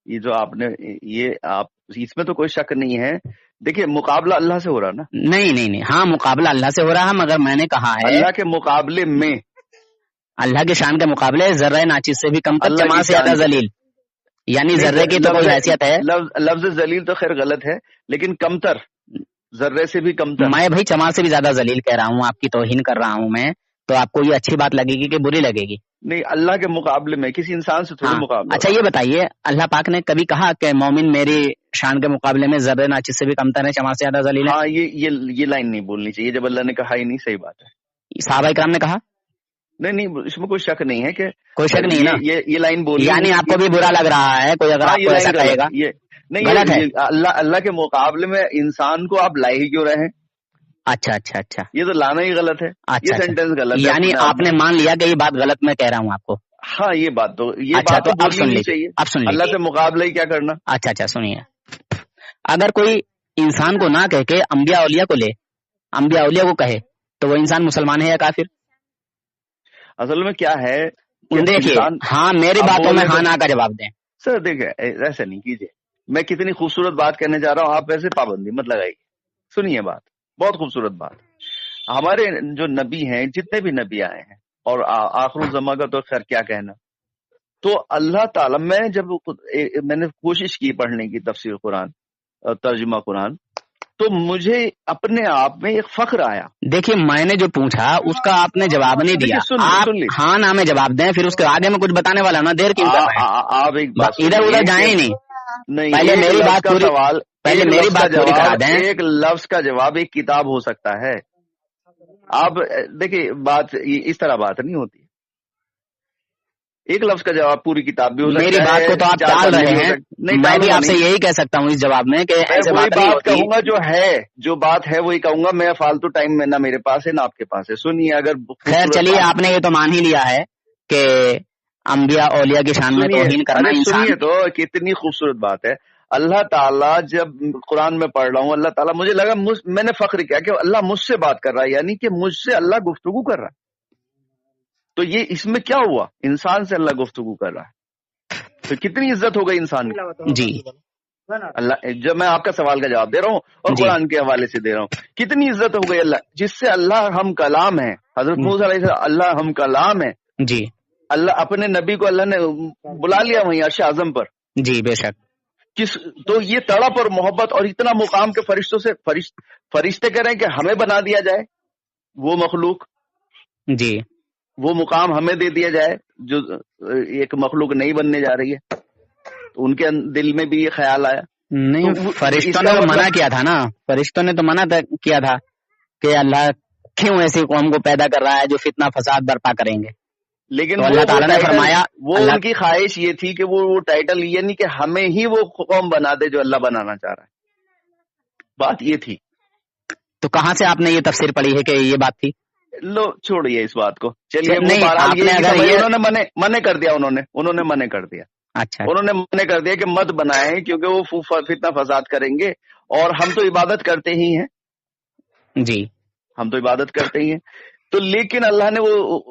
یہ جو آپ نے اس میں تو کوئی شک نہیں ہے. دیکھیے مقابلہ اللہ سے ہو رہا نا. نہیں، ہاں مقابلہ اللہ سے ہو رہا ہے، مگر میں نے کہا ہے اللہ کے مقابلے میں، اللہ کی شان کے مقابلے ذرہ ناچز سے بھی کمتر، چمار سے زیادہ ذلیل. یعنی ذرے کی تو کوئی حیثیت ہے. لفظ ذلیل تو خیر غلط ہے، لیکن کمتر، ذرے سے بھی کمتر. میں بھائی چمار سے بھی زیادہ ذلیل کہہ رہا ہوں، آپ کی توہین کر رہا ہوں میں، تو آپ کو یہ اچھی بات لگے گی کہ بری لگے گی؟ نہیں، اللہ کے مقابلے میں کسی انسان سے تھوڑی مقابلہ. اچھا یہ بتائیے، اللہ پاک نے کبھی کہا کہ مومن میری شان کے مقابلے میں ذرہ ناچز سے بھی کمتر ہے، چمار سے زیادہ ذلیل ہے؟ ہاں، یہ لائن نہیں بولنی چاہیے، جب اللہ نے کہا ہی نہیں. صحیح بات ہے. صحابہ کرام نے کہا؟ نہیں، اس میں کوئی شک نہیں ہے کہ کوئی شک نہیں نا، یہ لائن بولی. یعنی آپ کو بھی برا لگ رہا ہے کوئی اگر آپ کو ایسا کہے گا؟ نہیں، غلط ہے. اللہ کے مقابلے میں انسان کو آپ لائے ہی کیوں رہے ہیں؟ اچھا یہ تو لانا ہی غلط ہے. یہ سینٹینس غلط ہے. یعنی آپ نے مان لیا کہ یہ بات غلط میں کہہ رہا ہوں آپ کو؟ ہاں، یہ بات تو اب سن لیجیے. اللہ سے مقابلہ ہی کیا کرنا. اچھا سنیے، اگر کوئی انسان کو نہ کہہ کے انبیاء اولیاء کو لے، انبیاء اولیاء کو کہے، تو وہ انسان مسلمان ہے یا کافر؟ اصل میں کیا ہے، دیکھیے ہاں میری باتوں میں ہاں نہ کا جواب دیں. سر دیکھیں، ایسا نہیں کیجیے. میں کتنی خوبصورت بات کہنے جا رہا ہوں، آپ ایسے پابندی مت لگائیے. سنیے بات، بہت خوبصورت بات. ہمارے جو نبی ہیں، جتنے بھی نبی آئے ہیں، اور آخر الزمان کا تو خیر کیا کہنا. تو اللہ تعالیٰ، میں نے کوشش کی پڑھنے کی تفسیر قرآن، ترجمہ قرآن، تو مجھے اپنے آپ میں ایک فخر آیا. دیکھیے میں نے جو پوچھا اس کا آپ نے جواب نہیں دیا. آپ ہاں نہ میں جواب دیں، پھر اس کے آگے میں کچھ بتانے والا نا، دیر کیوں کر رہے ہیں آپ؟ ایک بات، ادھر ادھر جائیں ہی نہیں. پہلے میری بات پوری، پہلے میری بات پوری کرا دیں. ایک لفظ کا جواب ایک کتاب ہو سکتا ہے. آپ دیکھیے بات اس طرح بات نہیں ہوتی. ایک لفظ کا جواب پوری کتاب بھی ہو سکتا ہے. میری بات کو تو آپ ٹال رہے ہیں. میں بھی آپ سے یہی کہہ سکتا ہوں اس جواب میں کہ ایسے بات کہوں گا جو بات ہے وہی کہوں گا. میں فالتو ٹائم میں نہ میرے پاس ہے نہ آپ کے پاس ہے. سنیے اگر خیر چلیے آپ نے یہ تو مان ہی لیا ہے کہ انبیاء اولیاء کی شان میں توہین کرنا انسان. سنیے تو کتنی خوبصورت بات ہے. اللہ تعالیٰ جب قرآن میں پڑھ رہا ہوں اللہ تعالیٰ مجھے لگا میں نے فخر کیا کہ اللہ مجھ سے بات کر رہا ہے یعنی کہ مجھ سے اللہ گفتگو کر رہا ہے. تو یہ اس میں کیا ہوا؟ انسان سے اللہ گفتگو کر رہا ہے تو کتنی عزت ہو گئی انسان کی. جی اللہ جب میں آپ کا سوال کا جواب دے رہا ہوں اور قرآن کے حوالے سے دے رہا ہوں کتنی عزت ہو گئی اللہ جس سے اللہ ہم کلام ہے. حضرت موسیٰ علیہ السلام اللہ ہم کلام ہے. جی اللہ اپنے نبی کو اللہ نے بلا لیا وہیں عرش اعظم پر. جی بے شک. تو یہ تڑپ اور محبت اور اتنا مقام کے فرشتوں سے فرشتے کہہ رہے ہیں کہ ہمیں بنا دیا جائے وہ مخلوق. جی وہ مقام ہمیں دے دیا جائے جو ایک مخلوق نہیں بننے جا رہی ہے. تو ان کے دل میں بھی یہ خیال آیا. نہیں فرشتوں نے تو منع کیا تھا نا. فرشتوں نے تو منع کیا تھا کہ اللہ کیوں ایسی قوم کو پیدا کر رہا ہے جو فتنہ فساد برپا کریں گے. لیکن اللہ تعالیٰ نے فرمایا وہ ان کی خواہش یہ تھی کہ وہ ٹائٹل یعنی کہ ہمیں ہی وہ قوم بنا دے جو اللہ بنانا چاہ رہا ہے. بات یہ تھی. تو کہاں سے آپ نے یہ تفسیر پڑھی ہے کہ یہ بات تھی؟ لو چھوڑیے اس بات کو. چلیے انہوں نے منع کر دیا. انہوں نے منع کر دیا. اچھا انہوں نے منع کر دیا کہ مت بنائیں کیونکہ وہ فتنہ فساد کریں گے اور ہم تو عبادت کرتے ہی ہیں. جی ہم تو عبادت کرتے ہی ہیں. تو لیکن اللہ نے وہ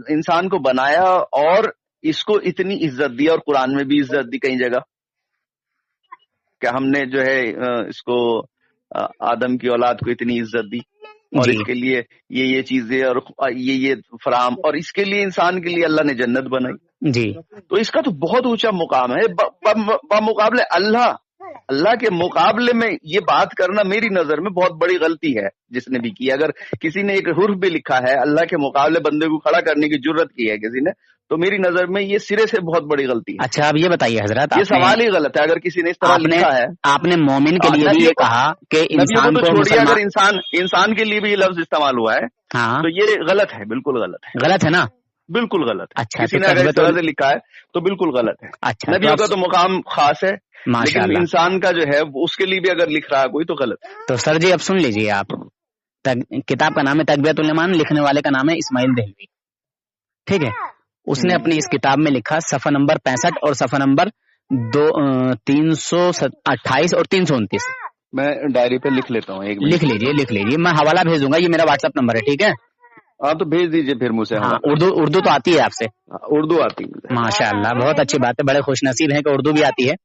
انسان کو بنایا اور اس کو اتنی عزت دی اور قرآن میں بھی عزت دی کئی جگہ کہ ہم نے جو ہے اس کو آدم کی اولاد کو اتنی عزت دی اور اس کے لیے یہ چیزیں اور یہ فراہم اور اس کے لیے انسان کے لیے اللہ نے جنت بنائی. جی تو اس کا تو بہت اونچا مقام ہے بمقابلے اللہ کے مقابلے میں یہ بات کرنا میری نظر میں بہت بڑی غلطی ہے جس نے بھی کی. اگر کسی نے ایک حرف بھی لکھا ہے اللہ کے مقابلے بندے کو کھڑا کرنے کی جرت کی ہے کسی نے تو میری نظر میں یہ سرے سے بہت بڑی غلطی ہے. اچھا اب یہ بتائیے حضرت یہ سوال ہی غلط ہے. اگر کسی نے اس طرح لکھا ہے آپ نے مومن کے لیے بھی یہ کہا کہ انسان کو چھوڑیے اگر انسان کے لیے بھی یہ لفظ استعمال ہوا ہے تو یہ غلط ہے. بالکل غلط ہے. غلط ہے نا. بالکل غلط. اچھا کسی نے اگر اس طرح سے لکھا ہے تو بالکل غلط ہے. اچھا نبیوں کا تو مقام خاص ہے لیکن انسان کا جو ہے اس کے لیے بھی اگر لکھ رہا ہے کوئی تو غلط ہے. تو سر جی اب سن لیجیے آپ. کتاب کا نام ہے تقویۃ الایمان. لکھنے والے کا نام ہے اسماعیل دہلوی. ٹھیک ہے. اس نے اپنی اس کتاب میں لکھا صفحہ نمبر 65 اور صفحہ نمبر 328 اور 329. میں ڈائری پہ لکھ لیتا ہوں. ایک لکھ لیجیے میں حوالہ بھیج دوں گا. یہ میرا واٹس ایپ نمبر ہے. ٹھیک ہے. ہاں تو بھیج دیجیے پھر مجھ سے. ہاں اردو تو آتی ہے آپ سے؟ اردو آتی ہے. ماشاء اللہ بہت اچھی بات ہے. بڑے خوش نصیب ہیں کہ اردو بھی آتی ہے.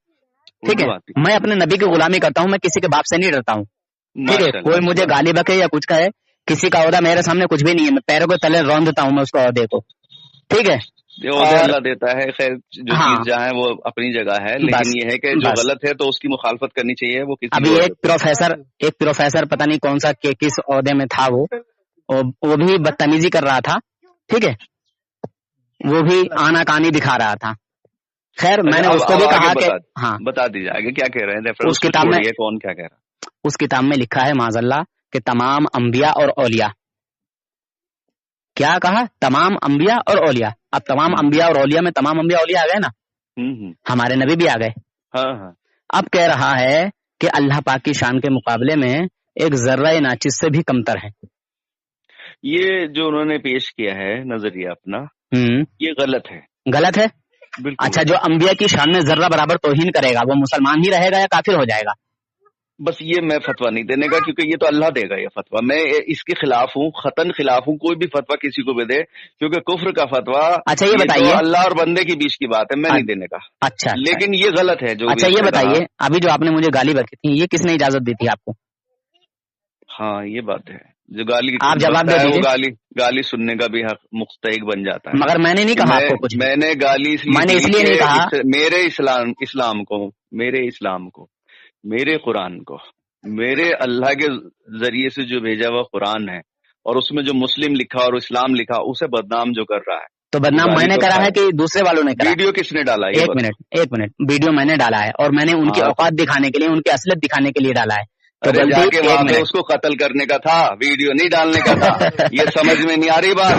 ٹھیک ہے. میں اپنے نبی کی غلامی کرتا ہوں. میں کسی کے باپ سے نہیں ڈرتا ہوں. ٹھیک ہے. کوئی مجھے گالی بکے یا کچھ کہے کسی کا عہدہ میرے سامنے کچھ بھی نہیں ہے. میں پیروں کے تلے روندتا ہوں میں اس کو عہدے کو. ٹھیک ہے. اللہ دیتا ہے. خیر جو چیز جہاں ہے وہ اپنی جگہ ہے لیکن یہ ہے کہ جو غلط ہے تو اس کی مخالفت کرنی چاہیے. وہ ابھی ایک پروفیسر پتہ نہیں کون سا کس عہدے میں تھا وہ بھی بدتمیزی کر رہا تھا. ٹھیک ہے. وہ بھی آنا کانی دکھا رہا تھا. خیر میں نے اس کو بھی کہا کہ ہاں بتا دیجیے آگے کیا کہہ رہے ہیں. اس کتاب میں کون کیا کہہ رہا؟ اس کتاب میں لکھا ہے معاذ اللہ کہ تمام انبیاء اور اولیاء. کیا کہا؟ تمام انبیاء اور اولیاء. اب تمام انبیاء اور اولیاء میں تمام انبیاء اولیاء آ گئے نا. ہمارے نبی بھی آ گئے. اب کہہ رہا ہے کہ اللہ پاک کی شان کے مقابلے میں ایک ذرہ ناچیز سے بھی کمتر ہے. یہ جو انہوں نے پیش کیا ہے نظریہ اپنا یہ غلط ہے. غلط ہے. اچھا جو انبیاء کی شان میں ذرہ برابر توہین کرے گا وہ مسلمان ہی رہے گا یا کافر ہو جائے گا؟ بس یہ میں فتویٰ نہیں دینے کا کیونکہ یہ تو اللہ دے گا. یہ فتویٰ میں اس کے خلاف ہوں. خطن خلاف ہوں. کوئی بھی فتویٰ کسی کو بھی دے کیونکہ کفر کا فتویٰ اچھا یہ بتائیے اللہ اور بندے کے بیچ کی بات ہے. میں نہیں دینے کا. اچھا لیکن یہ غلط ہے. جو اچھا یہ بتائیے ابھی جو آپ نے مجھے گالی بکی تھی یہ کس نے اجازت دی تھی آپ کو؟ ہاں یہ بات ہے. جو گالی آپ جواب دے دیجیے. گالی سننے کا بھی حق مستحق بن جاتا ہے. مگر میں نے نہیں کہا آپ کو کچھ. میں نے گالی اس لیے نہیں کہا. میرے اسلام کو میرے قرآن کو میرے اللہ کے ذریعے سے جو بھیجا ہوا قرآن ہے اور اس میں جو مسلم لکھا اور اسلام لکھا اسے بدنام جو کر رہا ہے. تو بدنام میں نے کرا ہے کہ دوسرے والوں نے کرا؟ ویڈیو کس نے ڈالا ہے؟ ایک منٹ ویڈیو میں نے ڈالا ہے اور میں نے ان کی اوقات دکھانے کے لیے ان کی اصلیت دکھانے کے لیے ڈالا ہے. جا کے وہاں پہ اس کو قتل کرنے کا تھا. ویڈیو نہیں ڈالنے کا تھا. یہ سمجھ میں نہیں آ رہی بات.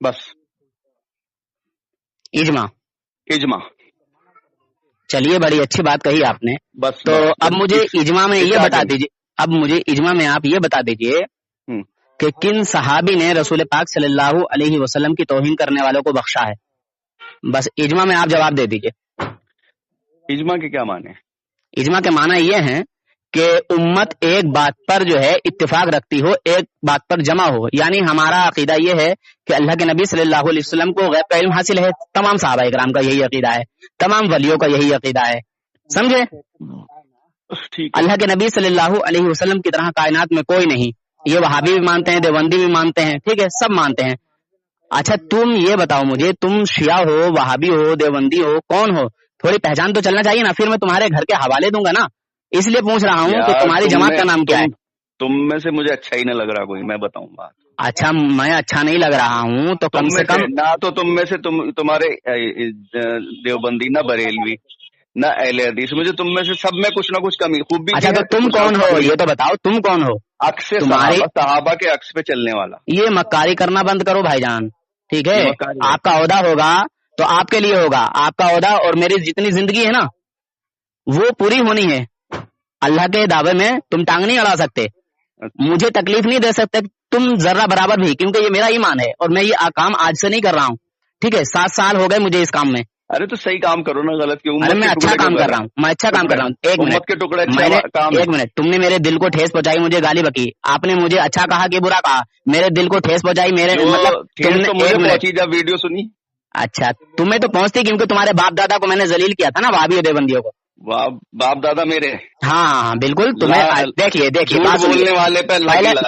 بس اجماع. اجماع. چلیے بڑی اچھی بات کہی آپ نے. بس تو اب مجھے اجماع میں یہ بتا دیجیے، اب مجھے اجماع میں آپ یہ بتا دیجیے کہ کن صحابی نے رسول پاک صلی اللہ علیہ وسلم کی توہین کرنے والوں کو بخشا ہے. بس اجماع میں آپ جواب دے دیجیے. اجماع کے کیا معنی؟ اجماع کے معنی یہ ہیں کہ امت ایک بات پر جو ہے اتفاق رکھتی ہو، ایک بات پر جمع ہو. یعنی ہمارا عقیدہ یہ ہے کہ اللہ کے نبی صلی اللہ علیہ وسلم کو غیب کا علم حاصل ہے. تمام صحابہ کرام کا یہی عقیدہ ہے، تمام ولیوں کا یہی عقیدہ ہے. سمجھے؟ اللہ کے نبی صلی اللہ علیہ وسلم کی طرح کائنات میں کوئی نہیں. یہ وہابی بھی مانتے ہیں، دیوبندی بھی مانتے ہیں، ٹھیک ہے، سب مانتے ہیں. اچھا تم یہ بتاؤ مجھے، تم شیعہ ہو، وہابی ہو، دیوبندی ہو، کون ہو؟ تھوڑی پہچان تو چلنا چاہیے نا. پھر میں تمہارے گھر کے حوالے دوں گا نا، اس لیے پوچھ رہا ہوں کہ تمہاری جماعت کا نام کیا ہے؟ تم میں سے مجھے اچھا ہی نہیں لگ رہا کوئی، میں بتاؤں بات. اچھا میں اچھا نہیں لگ رہا ہوں تو کم سے کم نہ تو تم میں سے تمہارے دیوبندی، نہ بریلوی، نہ اہل حدیث، مجھے تم میں سے سب میں کچھ نہ کچھ کمی خوبی. اچھا تو تم کون ہو یہ تو بتاؤ، تم کون ہو؟ عکس صحابہ کے عکس پہ چلنے والا. یہ مکاری کرنا بند کرو بھائی جان، ٹھیک ہے؟ آپ کا عہدہ ہوگا تو آپ کے لیے ہوگا، آپ کا عہدہ اور میری جتنی زندگی ہے نا وہ پوری ہونی ہے. اللہ کے دعوے میں تم ٹانگ نہیں اڑا سکتے، مجھے تکلیف نہیں دے سکتے تم ذرہ برابر بھی، کیونکہ یہ میرا ایمان ہے اور میں یہ کام آج سے نہیں کر رہا ہوں. ٹھیک ہے، 7 سال ہو گئے مجھے اس کام میں. ارے تو صحیح کام کرو نا، غلط کیوں؟ ارے میں اچھا کام کر رہا ہوں، میں اچھا کام کر رہا ہوں. ایک منٹ، تم نے میرے دل کو ٹھیس پہنچائی، مجھے گالی بکی. آپ نے مجھے اچھا کہا کہ برا کہا؟ میرے دل کو ٹھیس پہنچائی. میرے مطلب ویڈیو سنی. اچھا تمہیں تو پہنچتی کیونکہ تمہارے باپ دادا کو میں نے ذلیل کیا تھا نا، وہابی دیوبندیوں کو. باپ دادا میرے؟ ہاں بالکل. تمہیں دیکھیے بولنے والے پہ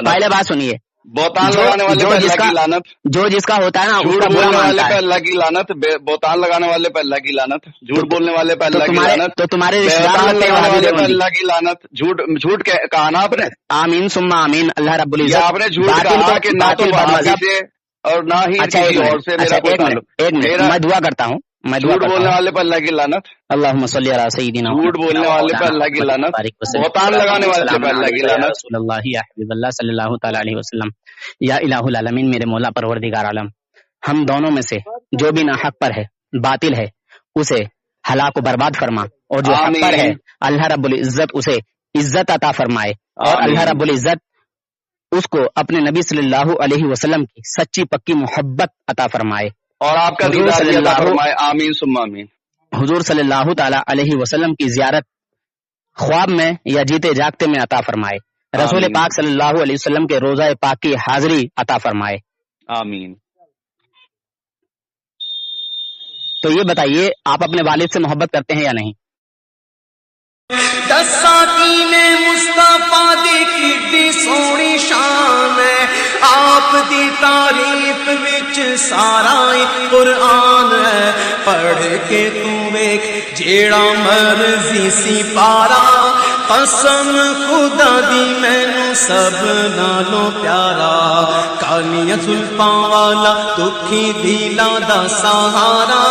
پہلے بات سنیے. بوتان لگانے والے پہ اللہ کی لعنت. جو جس کا ہوتا ہے نا جھوٹ بولنے والے پہ اللہ کی لعنت. بوتان لگانے والے پہ اللہ کی لعنت. جھوٹ بولنے والے پہ اللہ کی لعنت. تو تمہارے لگانے والے پہ اللہ کی لعنت. جھوٹ کہا نا آپ نے. آمین ثم آمین. اللہ رب العزت آپ نے جھوٹ کہا کہ نہ تو وہابی سے اور نہ ہی کسی اور سے میرا کوئی تعلق. ایک منٹ میں دعا کرتا ہوں. جھوٹ بولنے والے پہ اللہ کی لعنت. اللہم صلی علی سیدنا. جھوٹ بولنے والے پہ اللہ کی لعنت. بہتان لگانے والے پہ اللہ کی لعنت. رسول اللہ یا حبیب اللہ صلی اللہ تعالی علیہ وسلم. یا الہ العالمین، میرے مولا پروردگار عالم، ہم دونوں میں سے جو بھی ناحق پر ہے، باطل ہے، اسے ہلاک و برباد فرما، اور جو حق پر ہے اللہ رب العزت اسے عزت عطا فرمائے، اور اللہ رب العزت اس کو اپنے نبی صلی اللہ علیہ وسلم کی سچی پکی محبت عطا فرمائے، اور آپ کا دیدار بھی عطا فرمائے. آمین ثم آمین. حضور صلی اللہ تعالی علیہ وسلم کی زیارت خواب میں یا جیتے جاگتے میں عطا فرمائے. رسول پاک صلی اللہ علیہ وسلم کے روضہ پاک کی حاضری عطا فرمائے. آمین. تو یہ بتائیے آپ اپنے والد سے محبت کرتے ہیں یا نہیں؟ دساتی میں مصطفیٰ دی کیڈی سونی شان ہے، آپ دی تعریف وچ سارا قرآن ہے. پڑھ کے تو ویکھ جیڑا مرضی سی پارا، قسم خدا دی مینوں سب نالوں پیارا. کالیاں زلفاں والا دکھی دلاں دا سہارا،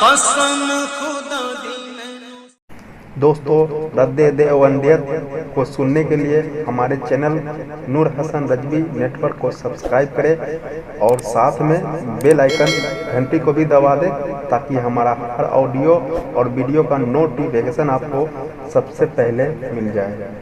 قسم خدا دی. دوستو رد دیوبندیت کو سننے کے لیے ہمارے چینل نور حسن رجوی نیٹ ورک کو سبسکرائب کریں اور ساتھ میں بیل آئیکن گھنٹی کو بھی دبا دیں تاکہ ہمارا ہر آڈیو اور ویڈیو کا نوٹیفیکیشن آپ کو سب سے پہلے مل جائے.